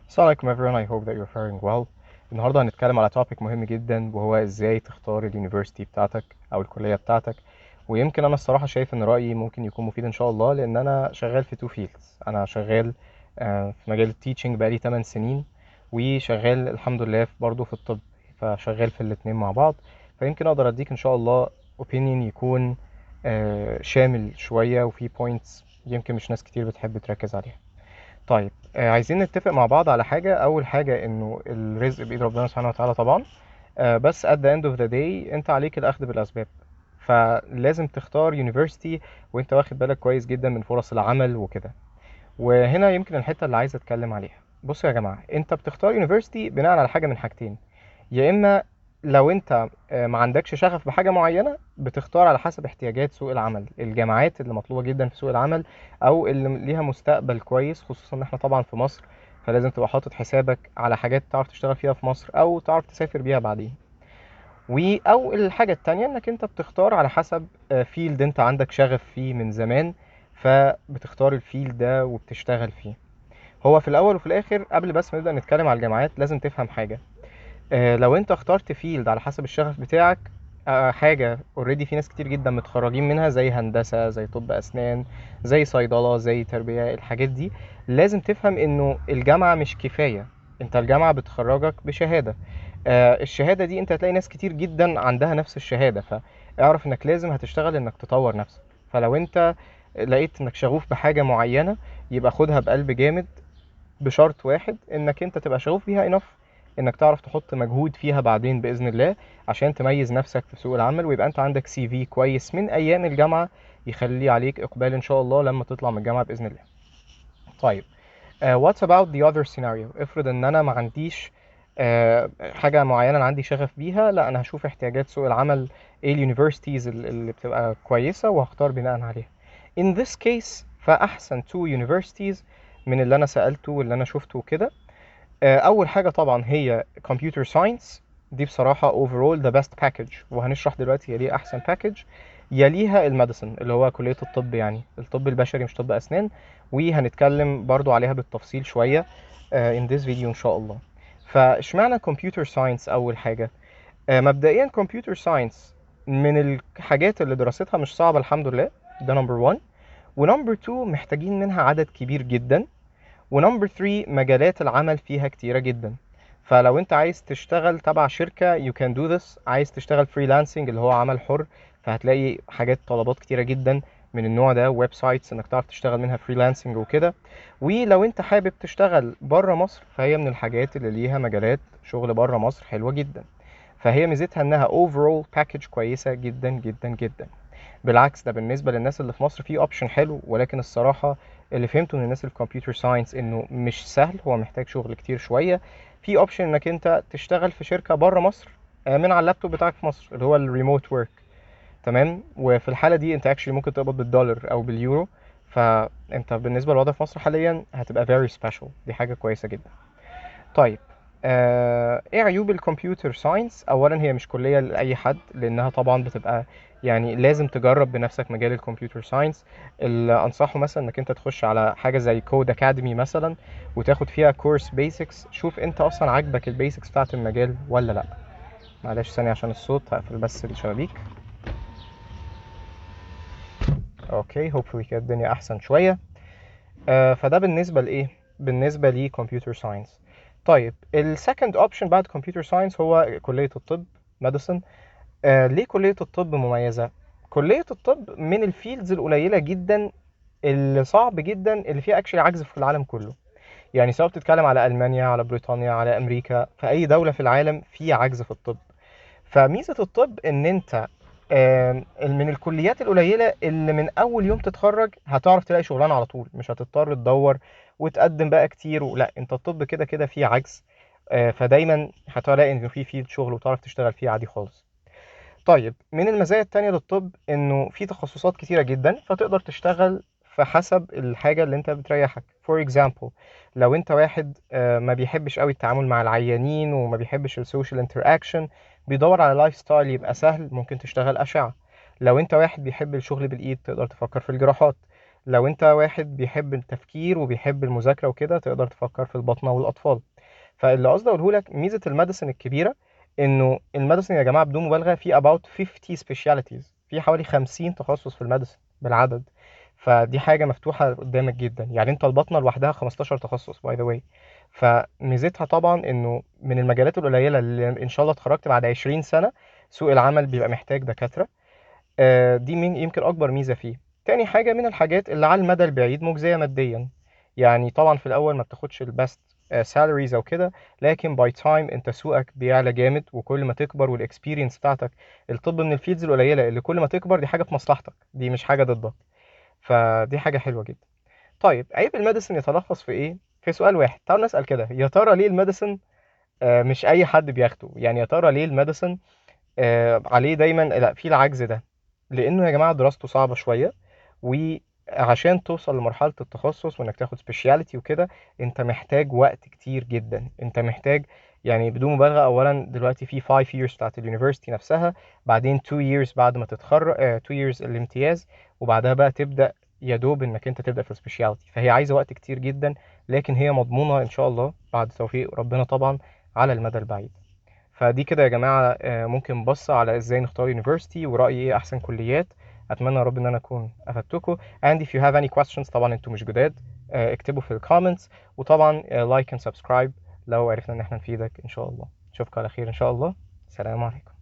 السلام عليكم everyone. I hope that you're faring well. النهارده هنتكلم على topic مهم جدا وهو ازاي تختار اليونيفرسيتي بتاعتك او الكلية بتاعتك. ويمكن انا الصراحة شايف ان رأيي ممكن يكون مفيد ان شاء الله، لان انا شغال في two fields. انا شغال في مجال التيتشنج بقالي 8 سنين، وشغال الحمد لله برضه في الطب، فشغال في الاتنين مع بعض. فيمكن اقدر اديك ان شاء الله opinion يكون شامل شوية، وفي points يمكن مش ناس كتير بتحب تركز عليها. طيب، عايزين نتفق مع بعض على حاجة. أول حاجة إنه الرزق بإيد ربنا سبحانه وتعالى طبعا. بس at the end of the day أنت عليك الأخذ بالأسباب. فلازم تختار university وأنت واخد بالك كويس جدا من فرص العمل وكده. وهنا يمكن الحتة اللي عايز أتكلم عليها. بصوا يا جماعة، أنت بتختار university بناء على حاجة من حاجتين. يا إما لو أنت ما عندكش شغف بحاجة معينة، بتختار على حسب احتياجات سوق العمل، الجامعات اللي مطلوبة جدا في سوق العمل او اللي ليها مستقبل كويس، خصوصا ان احنا طبعا في مصر. فلازم تبقى حاطط حسابك على حاجات تعرف تشتغل فيها في مصر او تعرف تسافر بيها بعدين. او الحاجة التانية انك انت بتختار على حسب فيلد انت عندك شغف فيه من زمان، فبتختار الفيلد ده وبتشتغل فيه. هو في الاول وفي الاخر، قبل بس ما نبدأ نتكلم على الجامعات، لازم تفهم حاجة. لو انت اخترت فيلد على حسب الشغف بتاعك، حاجة اوريدي في ناس كتير جدا متخرجين منها، زي هندسة، زي طب اسنان، زي صيدلة، زي تربية، الحاجات دي لازم تفهم انه الجامعة مش كفاية. انت الجامعة بتخرجك بشهادة. الشهادة دي انت هتلاقي ناس كتير جدا عندها نفس الشهادة، فاعرف انك لازم هتشتغل انك تطور نفسك. فلو انت لقيت انك شغوف بحاجة معينة، يبقى خدها بقلب جامد، بشرط واحد، انك انت تبقى شغوف بيها انف انك تعرف تحط مجهود فيها بعدين باذن الله، عشان تميز نفسك في سوق العمل، ويبقى انت عندك سي في كويس من ايام الجامعه، يخلي عليك اقبال ان شاء الله لما تطلع من الجامعه باذن الله. طيب، what's about the other scenario؟ افرض ان انا ما عنديش حاجه معينه انا عندي شغف بيها، لا انا هشوف احتياجات سوق العمل، ايه اليونيفرسيتيز اللي بتبقى كويسه، وهختار بناء عليها. in this case فاحسن two universities من اللي انا سالته واللي انا شفته وكده، اول حاجه طبعا هي كمبيوتر ساينس. دي بصراحه overall the best package، وهنشرح دلوقتي هي ليه احسن باكج. يليها الميديسن اللي هو كليه الطب، يعني الطب البشري مش طب اسنان، وهنتكلم برضو عليها بالتفصيل شويه in this video ان شاء الله. فاشمعنى كمبيوتر ساينس اول حاجه؟ مبدئيا كمبيوتر ساينس من الحاجات اللي دراستها مش صعبه الحمد لله، ده نمبر 1. ونمبر 2 محتاجين منها عدد كبير جدا. ونمبر 3 مجالات العمل فيها كتيرة جدا. فلو انت عايز تشتغل تبع شركة you can do this، عايز تشتغل فريلانسنج اللي هو عمل حر، فهتلاقي حاجات طلبات كتيرة جدا من النوع ده، ويب سايتس انك تعرف تشتغل منها فريلانسنج وكده. ولو انت حابب تشتغل بره مصر، فهي من الحاجات اللي ليها مجالات شغل بره مصر حلوة جدا. فهي ميزتها انها overall package كويسة جدا جدا جدا. بالعكس، ده بالنسبة للناس اللي في مصر في اوبشن حلو، ولكن الصراحة اللي فهمته من الناس اللي في كمبيوتر ساينس انه مش سهل، هو محتاج شغل كتير شوية. في اوبشن انك انت تشتغل في شركة بره مصر من على اللابتوب بتاعك في مصر، اللي هو الريموت ورك. تمام، وفي الحالة دي انت اكشلي ممكن تقبض بالدولار او باليورو. فانت بالنسبة للوضع في مصر حاليا هتبقى very special، دي حاجة كويسة جدا. طيب، ايه عيوب الكمبيوتر ساينس؟ اولا هي مش كلية لاي حد، لانها طبعا بتبقى يعني لازم تجرب بنفسك مجال الكمبيوتر ساينس. اللي انصحه مثلا انك انت تخش على حاجة زي كود اكاديمي مثلا، وتاخد فيها كورس بيسكس. شوف انت اصلا عاجبك البيسكس بتاعت المجال ولا لا. معلش ثانية عشان الصوت، هقفل بس الشبابيك. اوكي، hopefully كده الدنيا احسن شوية. فده بالنسبة لإيه؟ بالنسبة لي كمبيوتر ساينس. طيب، السكند اوبشن بعد كمبيوتر ساينس هو كلية الطب، ميديسن. ليه كلية الطب مميزة؟ كلية الطب من الفيلدز القليلة جدا اللي صعب جدا اللي فيها اكشلي عجز في العالم كله. يعني سواء بتتكلم على ألمانيا، على بريطانيا، على أمريكا، في أي دولة في العالم في عجز في الطب. فميزة الطب ان انت من الكليات القليلة اللي من اول يوم تتخرج هتعرف تلاقي شغلانة على طول، مش هتضطر تدور وتقدم بقى كتير، لا انت الطب كده كده فيه عجز. فدايما هتلاقي ان في شغل وتعرف تشتغل فيه عادي خالص. طيب، من المزايا التانية للطب انه في تخصصات كتيرة جدا، فتقدر تشتغل في حسب الحاجة اللي انت بتريحك. For example، لو انت واحد ما بيحبش قوي التعامل مع العيانين وما بيحبش السوشيال انتراكشن، بيدور على لايف ستايل يبقى سهل، ممكن تشتغل أشعة. لو انت واحد بيحب الشغل بالإيد، تقدر تفكر في الجراحات. لو انت واحد بيحب التفكير وبيحب المذاكرة وكده تقدر تفكر في الباطنة والأطفال. فاللي قصدي اقوله لك ميزة الميديسن الكبيرة انه الميديسن يا جماعة بدون مبالغة في about 50 specialties، في حوالي 50 تخصص في الميديسن بالعدد. فدي حاجة مفتوحة قدامك جدا، يعني انت الباطنة لوحدها 15 تخصص باي ذا واي. فميزتها طبعا انه من المجالات القليلة اللي ان شاء الله اتخرجت بعد 20 سنة سوق العمل بيبقى محتاج دكاترة. دي من يمكن اكبر ميزة فيه. تاني حاجة من الحاجات اللي على المدى البعيد مجزية ماديا. يعني طبعا في الاول ما بتاخدش البست سالاريز او كده، لكن باي تايم انت سوقك بيعلى جامد، وكل ما تكبر والاكسبيرينس بتاعتك. الطب من الفيلدز القليلة اللي كل ما تكبر دي حاجة في مصلحتك، دي مش حاجة ضدك. فدي حاجة حلوة جدا. طيب عيب الميديسن يتلخص في ايه؟ في سؤال واحد، تعالوا نسأل كده، يا ترى ليه الميديسن مش اي حد بياخده؟ يعني يا ترى ليه الميديسن عليه دايما لا في العجز ده؟ لانه يا جماعه دراسته صعبه شويه، وعشان توصل لمرحله التخصص وانك تاخد سبيشاليتي وكده انت محتاج وقت كتير جدا. انت محتاج يعني بدون مبالغه، اولا دلوقتي في 5 years بتاعت اليونيفرسيتي نفسها، بعدين 2 years بعد ما تتخرج 2 years الامتياز، وبعدها بقى تبدا يا دوب انك انت تبدا في السبيشاليتي. فهي عايزه وقت كتير جدا، لكن هي مضمونه ان شاء الله بعد توفيق ربنا طبعا على المدى البعيد. فدي كده يا جماعة ممكن بصة على ازاي نختار يونيفرسيتي ورأيي ايه احسن كليات. اتمنى يا رب ان انا اكون افدتكم. and if you have any questions طبعا انتوا مش جداد، اكتبوا في الكومنتس، وطبعا لايك and subscribe لو عرفنا ان احنا نفيدك ان شاء الله. اشوفك على خير ان شاء الله. سلام عليكم.